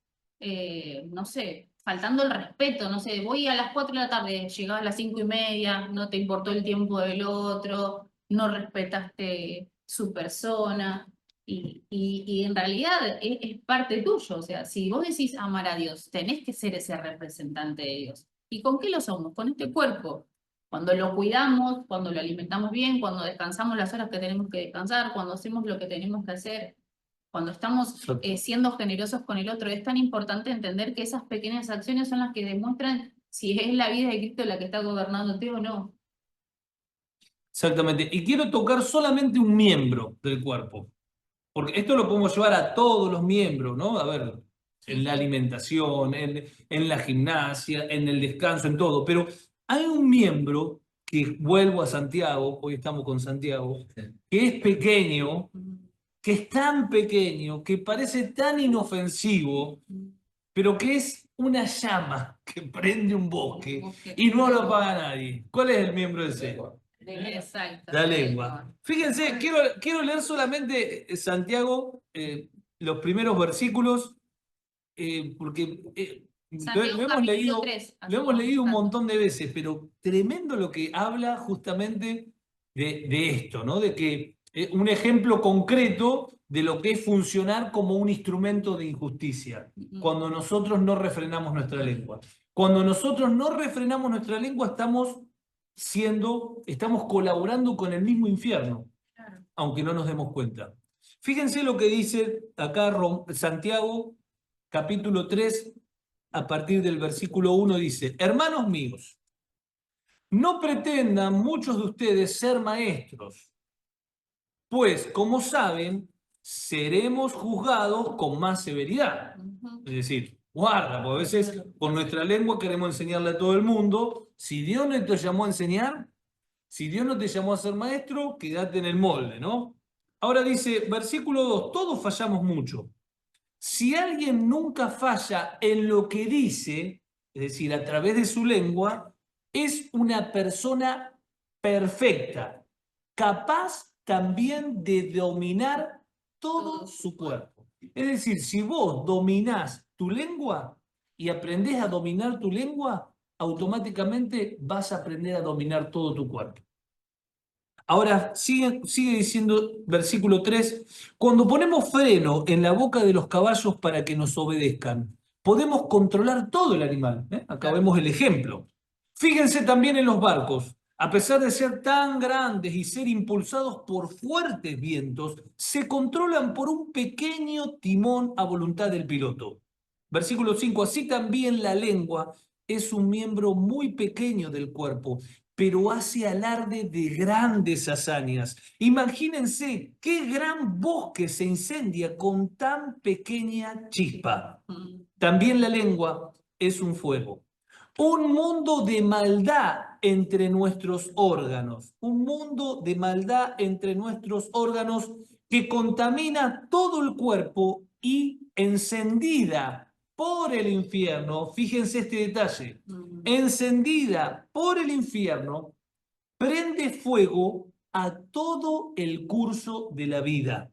Speaker 1: no sé, faltando el respeto, no sé, voy a las 4 de la tarde, llegabas a las 5:30, no te importó el tiempo del otro, no respetaste su persona, y en realidad es parte tuyo, o sea, si vos decís amar a Dios, tenés que ser ese representante de Dios. ¿Y con qué lo somos? Con este cuerpo. Cuando lo cuidamos, cuando lo alimentamos bien, cuando descansamos las horas que tenemos que descansar, cuando hacemos lo que tenemos que hacer, cuando estamos siendo generosos con el otro, es tan importante entender que esas pequeñas acciones son las que demuestran si es la vida de Cristo la que está gobernándote o no.
Speaker 2: Exactamente. Y quiero tocar solamente un miembro del cuerpo, porque esto lo podemos llevar a todos los miembros, ¿no? A ver,
Speaker 1: Sí,
Speaker 2: en la
Speaker 1: sí.
Speaker 2: alimentación, en la gimnasia, en el descanso, en todo. Pero hay un miembro que vuelvo a Santiago, hoy estamos con Santiago, que es pequeño, que es tan pequeño, que parece tan inofensivo, pero que es una llama que prende un bosque y no lo apaga nadie. ¿Cuál es el miembro ese?
Speaker 1: Exacto,
Speaker 2: La
Speaker 1: la
Speaker 2: lengua.
Speaker 1: lengua.
Speaker 2: Fíjense, quiero leer solamente Santiago, los primeros versículos, porque
Speaker 1: Santiago capítulo 3,
Speaker 2: lo
Speaker 1: así
Speaker 2: hemos
Speaker 1: vamos
Speaker 2: leído un
Speaker 1: buscando.
Speaker 2: montón de veces, pero tremendo lo que habla justamente de esto, ¿no? De que un ejemplo concreto de lo que es funcionar como un instrumento de injusticia, cuando nosotros no refrenamos nuestra lengua. Cuando nosotros no refrenamos nuestra lengua, estamos colaborando con el mismo infierno,
Speaker 1: Claro.
Speaker 2: aunque no nos demos cuenta. Fíjense lo que dice acá Santiago, capítulo 3, a partir del versículo 1, dice: Hermanos míos, no pretendan muchos de ustedes ser maestros, pues, como saben, seremos juzgados con más severidad. Es decir, guarda, porque a veces con nuestra lengua queremos enseñarle a todo el mundo. Si Dios no te llamó a enseñar, si Dios no te llamó a ser maestro, quédate en el molde, ¿no? Ahora dice, versículo 2, todos fallamos mucho. Si alguien nunca falla en lo que dice, es decir, a través de su lengua, es una persona perfecta, capaz también de dominar todo su cuerpo. Es decir, si vos dominás tu lengua y aprendés a dominar tu lengua, automáticamente vas a aprender a dominar todo tu cuerpo. Ahora, sigue diciendo versículo 3, cuando ponemos freno en la boca de los caballos para que nos obedezcan, podemos controlar todo el animal. Acá vemos el ejemplo. Fíjense también en los barcos. A pesar de ser tan grandes y ser impulsados por fuertes vientos, se controlan por un pequeño timón a voluntad del piloto. Versículo 5, así también la lengua es un miembro muy pequeño del cuerpo, pero hace alarde de grandes hazañas. Imagínense qué gran bosque se incendia con tan pequeña chispa. También la lengua es un fuego. Un mundo de maldad entre nuestros órganos. Un mundo de maldad entre nuestros órganos que contamina todo el cuerpo y encendida por el infierno. Fíjense este detalle. Encendida por el infierno, prende fuego a todo el curso de la vida.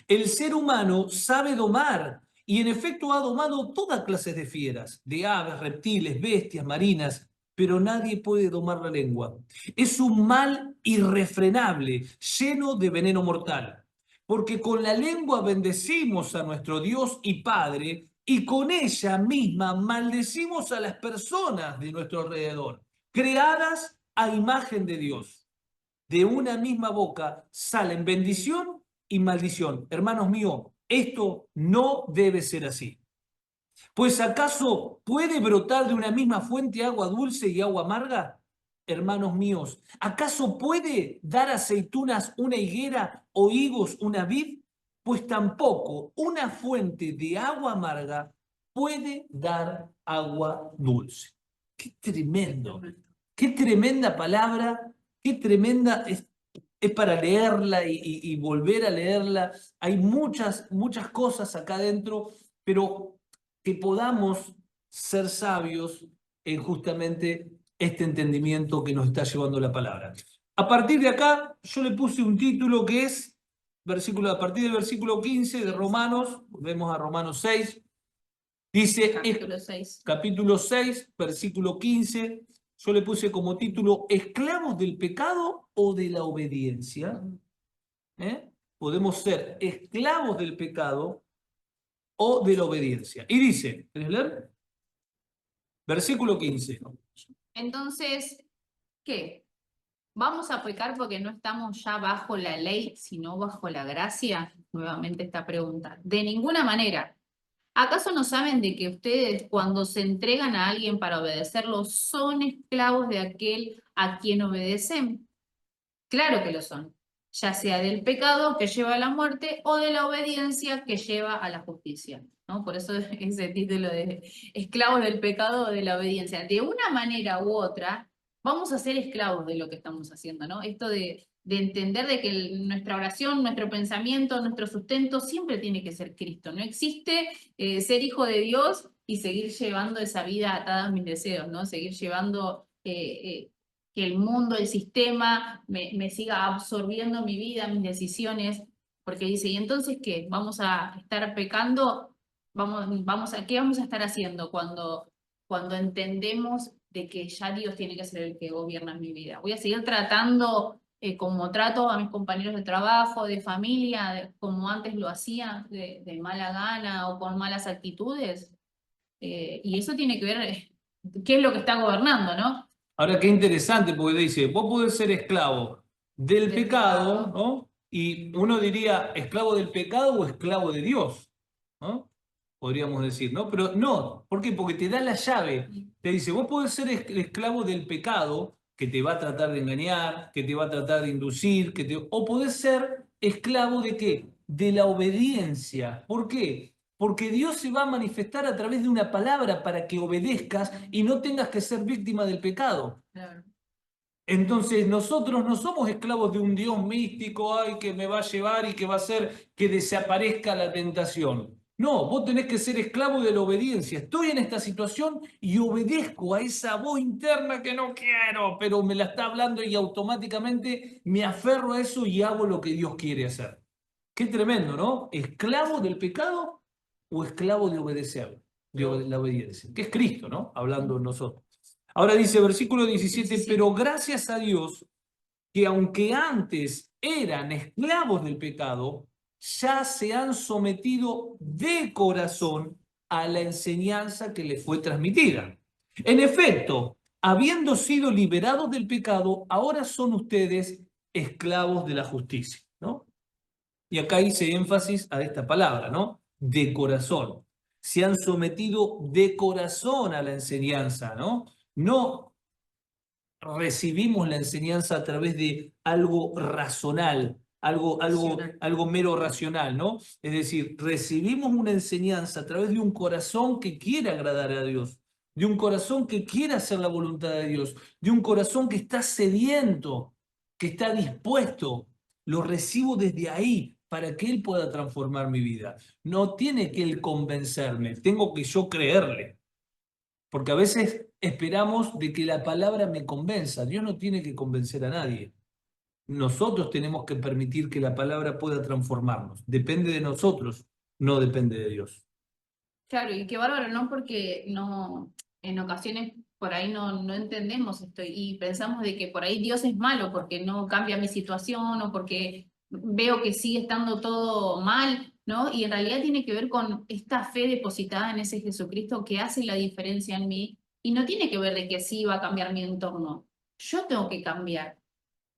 Speaker 2: El ser humano sabe domar y en efecto ha domado todas clases de fieras, de aves, reptiles, bestias, marinas, pero nadie puede domar la lengua. Es un mal irrefrenable, lleno de veneno mortal, porque con la lengua bendecimos a nuestro Dios y Padre y con ella misma maldecimos a las personas de nuestro alrededor, creadas a imagen de Dios. De una misma boca salen bendición y maldición. Hermanos míos, esto no debe ser así. Pues ¿acaso puede brotar de una misma fuente agua dulce y agua amarga? Hermanos míos, ¿acaso puede dar aceitunas una higuera o higos una vid? Pues tampoco una fuente de agua amarga puede dar agua dulce. Qué tremendo, qué tremenda palabra, qué tremenda es para leerla y volver a leerla. Hay muchas cosas acá adentro, pero que podamos ser sabios en justamente este entendimiento que nos está llevando la palabra. A partir de acá, yo le puse un título que es a partir del versículo 15 de Romanos, volvemos a Romanos 6, dice,
Speaker 1: Capítulo 6.
Speaker 2: capítulo 6, versículo 15, yo le puse como título, ¿esclavos del pecado o de la obediencia? Podemos ser esclavos del pecado o de la obediencia. Y dice, ¿querés leer? Versículo 15.
Speaker 1: Entonces, ¿qué? ¿Vamos a pecar porque no estamos ya bajo la ley, sino bajo la gracia? Nuevamente esta pregunta. De ninguna manera. ¿Acaso no saben de que ustedes cuando se entregan a alguien para obedecerlo son esclavos de aquel a quien obedecen? Claro que lo son, ya sea del pecado que lleva a la muerte o de la obediencia que lleva a la justicia, ¿no? Por eso ese título de esclavos del pecado o de la obediencia. De una manera u otra, vamos a ser esclavos de lo que estamos haciendo, ¿no? Esto de entender de que nuestra oración, nuestro pensamiento, nuestro sustento siempre tiene que ser Cristo. No existe ser hijo de Dios y seguir llevando esa vida atada a mis deseos, ¿no? Seguir llevando que el mundo, el sistema, me siga absorbiendo mi vida, mis decisiones, porque dice, ¿y entonces qué? ¿Vamos a estar pecando? ¿Qué vamos a estar haciendo cuando entendemos de que ya Dios tiene que ser el que gobierna mi vida? ¿Voy a seguir tratando como trato a mis compañeros de trabajo, de familia, como antes lo hacía, de mala gana o con malas actitudes? Y eso tiene que ver qué es lo que está gobernando, ¿no?
Speaker 2: Ahora, qué interesante, porque dice, vos podés ser esclavo del
Speaker 1: Del
Speaker 2: pecado,
Speaker 1: pecado.
Speaker 2: ¿no? Y uno diría, ¿esclavo del pecado o esclavo de Dios? ¿No? Podríamos decir, ¿no? Pero no, ¿por qué? Porque te da la llave. Te dice, vos podés ser esclavo del pecado, que te va a tratar de engañar, que te va a tratar de inducir, o podés ser esclavo de qué? De la obediencia. ¿Por qué? Porque Dios se va a manifestar a través de una palabra para que obedezcas y no tengas que ser víctima del pecado.
Speaker 1: Claro.
Speaker 2: Entonces nosotros no somos esclavos de un Dios místico, ay, que me va a llevar y que va a hacer que desaparezca la tentación. No, vos tenés que ser esclavo de la obediencia. Estoy en esta situación y obedezco a esa voz interna que no quiero, pero me la está hablando y automáticamente me aferro a eso y hago lo que Dios quiere hacer. Qué tremendo, ¿no? ¿Esclavo del pecado o esclavo de obedecer? La obediencia, que es Cristo, ¿no? Hablando de nosotros. Ahora dice versículo 17,
Speaker 1: 17.
Speaker 2: pero gracias a Dios que aunque antes eran esclavos del pecado, ya se han sometido de corazón a la enseñanza que les fue transmitida. En efecto, habiendo sido liberados del pecado, ahora son ustedes esclavos de la justicia, ¿no? Y acá hice énfasis a esta palabra, ¿no? De corazón. Se han sometido de corazón a la enseñanza, ¿no? No recibimos la enseñanza a través de algo racional,
Speaker 1: Racional.
Speaker 2: algo mero racional, ¿no? Es decir, recibimos una enseñanza a través de un corazón que quiere agradar a Dios, de un corazón que quiere hacer la voluntad de Dios, de un corazón que está sediento, que está dispuesto. Lo recibo desde ahí para que Él pueda transformar mi vida. No tiene que Él convencerme, tengo que yo creerle. Porque a veces esperamos de que la palabra me convenza. Dios no tiene que convencer a nadie. Nosotros tenemos que permitir que la palabra pueda transformarnos. Depende de nosotros, no depende de Dios.
Speaker 1: Claro, y qué bárbaro, ¿no? Porque no, en ocasiones por ahí no entendemos esto y pensamos de que por ahí Dios es malo porque no cambia mi situación o porque veo que sigue estando todo mal, ¿no? Y en realidad tiene que ver con esta fe depositada en ese Jesucristo que hace la diferencia en mí y no tiene que ver de que sí va a cambiar mi entorno. Yo tengo que cambiar.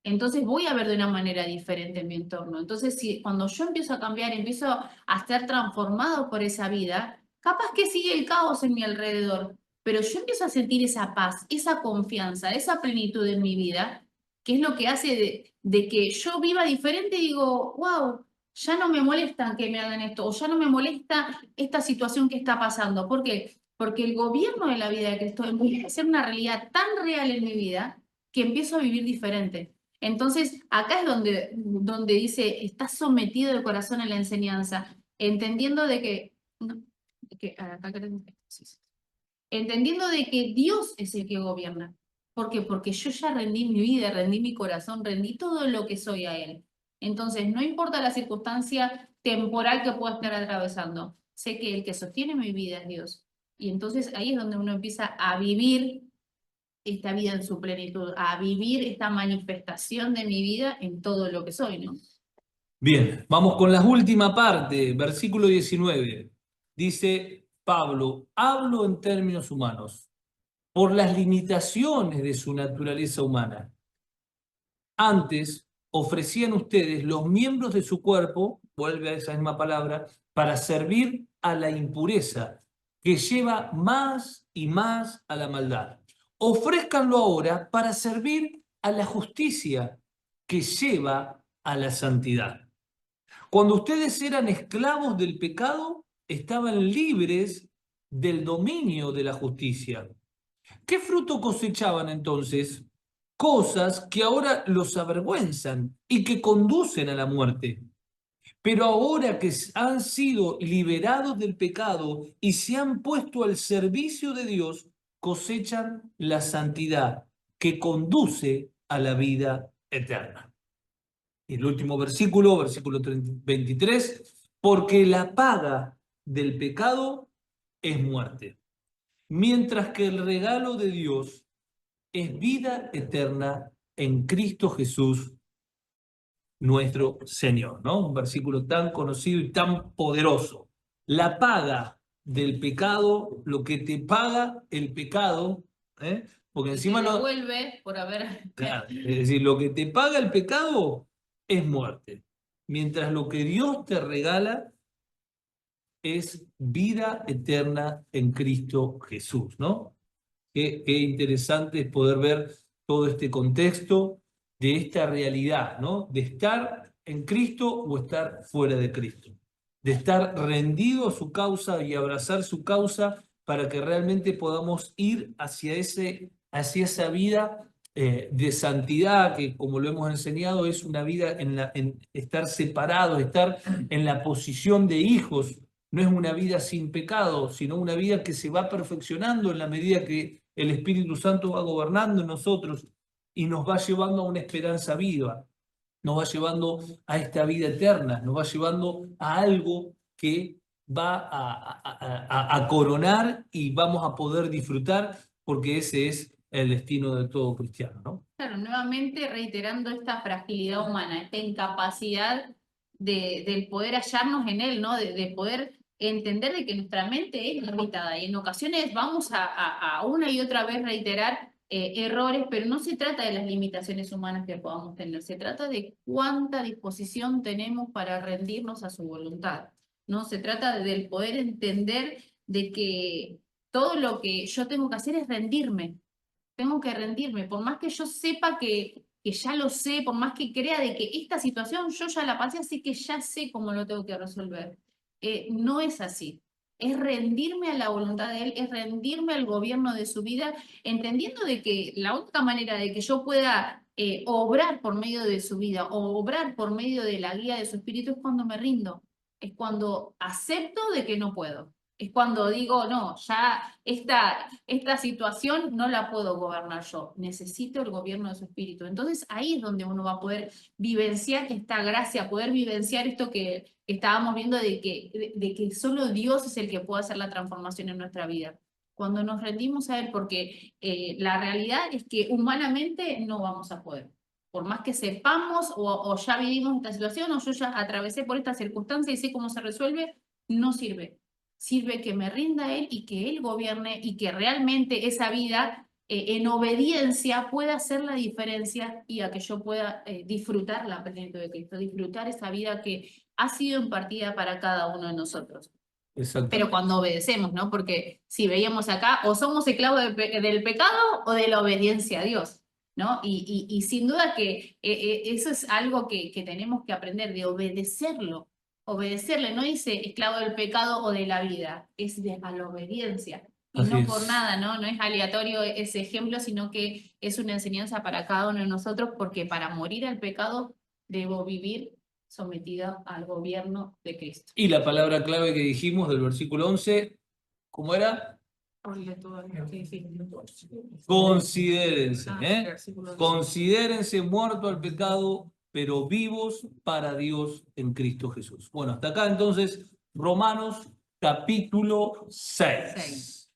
Speaker 1: Entonces voy a ver de una manera diferente en mi entorno. Entonces, cuando yo empiezo a cambiar, empiezo a ser transformado por esa vida, capaz que sigue el caos en mi alrededor, pero yo empiezo a sentir esa paz, esa confianza, esa plenitud en mi vida, que es lo que hace de que yo viva diferente y digo, wow, ya no me molesta que me hagan esto, o ya no me molesta esta situación que está pasando. ¿Por qué? Porque el gobierno de la vida de Cristo empieza a ser una realidad tan real en mi vida que empiezo a vivir diferente. Entonces, acá es donde dice, estás sometido de corazón a la enseñanza, entendiendo de que, no, acá creo que sí, sí. Entendiendo de que Dios es el que gobierna. ¿Por qué? Porque yo ya rendí mi vida, rendí mi corazón, rendí todo lo que soy a Él. Entonces, no importa la circunstancia temporal que pueda estar atravesando, sé que el que sostiene mi vida es Dios. Y entonces ahí es donde uno empieza a vivir esta vida en su plenitud, a vivir esta manifestación de mi vida en todo lo que soy, ¿no?
Speaker 2: Bien, vamos con la última parte, versículo 19. Dice Pablo, hablo en términos humanos, por las limitaciones de su naturaleza humana. Antes ofrecían ustedes los miembros de su cuerpo, vuelve a esa misma palabra, para servir a la impureza, que lleva más y más a la maldad. Ofrézcanlo ahora para servir a la justicia, que lleva a la santidad. Cuando ustedes eran esclavos del pecado, estaban libres del dominio de la justicia. ¿Qué fruto cosechaban entonces? Cosas que ahora los avergüenzan y que conducen a la muerte. Pero ahora que han sido liberados del pecado y se han puesto al servicio de Dios, cosechan la santidad que conduce a la vida eterna. Y el último versículo, versículo 23, porque la paga del pecado es muerte, mientras que el regalo de Dios es vida eterna en Cristo Jesús, nuestro Señor, ¿no? Un versículo tan conocido y tan poderoso. La paga del pecado, lo que te paga el pecado, porque encima
Speaker 1: no
Speaker 2: no...
Speaker 1: devuelve por haber...
Speaker 2: Claro, es decir, lo que te paga el pecado es muerte, mientras lo que Dios te regala es vida eterna en Cristo Jesús, ¿no? Qué interesante es poder ver todo este contexto de esta realidad, ¿no? De estar en Cristo o estar fuera de Cristo. De estar rendido a su causa y abrazar su causa para que realmente podamos ir hacia esa vida de santidad que, como lo hemos enseñado, es una vida en estar separados, estar en la posición de hijos. No es una vida sin pecado, sino una vida que se va perfeccionando en la medida que el Espíritu Santo va gobernando en nosotros y nos va llevando a una esperanza viva, nos va llevando a esta vida eterna, nos va llevando a algo que va a coronar y vamos a poder disfrutar, porque ese es el destino de todo cristiano, ¿no?
Speaker 1: Claro, nuevamente reiterando esta fragilidad humana, esta incapacidad del poder hallarnos en él, ¿no? De poder entender de que nuestra mente es limitada y en ocasiones vamos a una y otra vez reiterar errores, pero no se trata de las limitaciones humanas que podamos tener, se trata de cuánta disposición tenemos para rendirnos a su voluntad, ¿no? Se trata del poder entender de que todo lo que yo tengo que hacer es rendirme. Tengo que rendirme, por más que yo sepa que ya lo sé, por más que crea de que esta situación yo ya la pasé, así que ya sé cómo lo tengo que resolver. No es así. Es rendirme a la voluntad de Él, es rendirme al gobierno de su vida, entendiendo de que la única manera de que yo pueda obrar por medio de su vida o obrar por medio de la guía de su espíritu es cuando me rindo, es cuando acepto de que no puedo. Es cuando digo, no, ya esta situación no la puedo gobernar yo, necesito el gobierno de su espíritu. Entonces ahí es donde uno va a poder vivenciar esta gracia, poder vivenciar esto que estábamos viendo de que solo Dios es el que puede hacer la transformación en nuestra vida. Cuando nos rendimos a Él, porque la realidad es que humanamente no vamos a poder. Por más que sepamos o ya vivimos esta situación o yo ya atravesé por esta circunstancia y sé cómo se resuelve, no sirve. Sirve que me rinda a Él y que Él gobierne y que realmente esa vida en obediencia pueda hacer la diferencia y a que yo pueda disfrutar la plenitud de Cristo, disfrutar esa vida que ha sido impartida para cada uno de nosotros. Pero cuando obedecemos, ¿no? Porque si veíamos acá, o somos esclavos del pecado o de la obediencia a Dios, ¿no? Y sin duda que eso es algo que tenemos que aprender, de obedecerlo. Obedecerle, no dice esclavo del pecado o de la vida, es a la obediencia. Y
Speaker 2: Así
Speaker 1: no por
Speaker 2: es.
Speaker 1: nada, ¿no? No es aleatorio ese ejemplo, sino que es una enseñanza para cada uno de nosotros, porque para morir al pecado debo vivir sometida al gobierno de Cristo.
Speaker 2: Y la palabra clave que dijimos del versículo 11, ¿cómo era? Considérense, Considérense muertos al pecado, pero vivos para Dios en Cristo Jesús. Bueno, hasta acá entonces, Romanos capítulo 6.